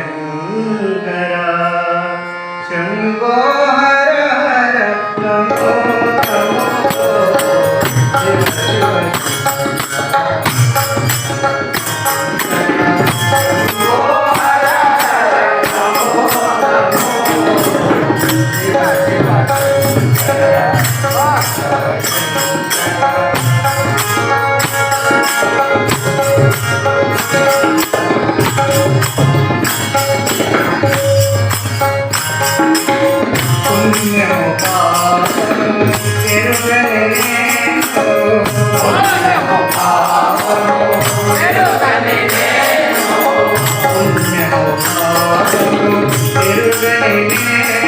శంకర శంభో హర హర నమో నమో శివ శివ శంభో హర హర నమో నమో శివ శివ పుణ్యము పాపము ఎరుగని నేను పుణ్యము పాపము ఎరుగని నేను పుణ్యము పాపము ఎరుగని నేను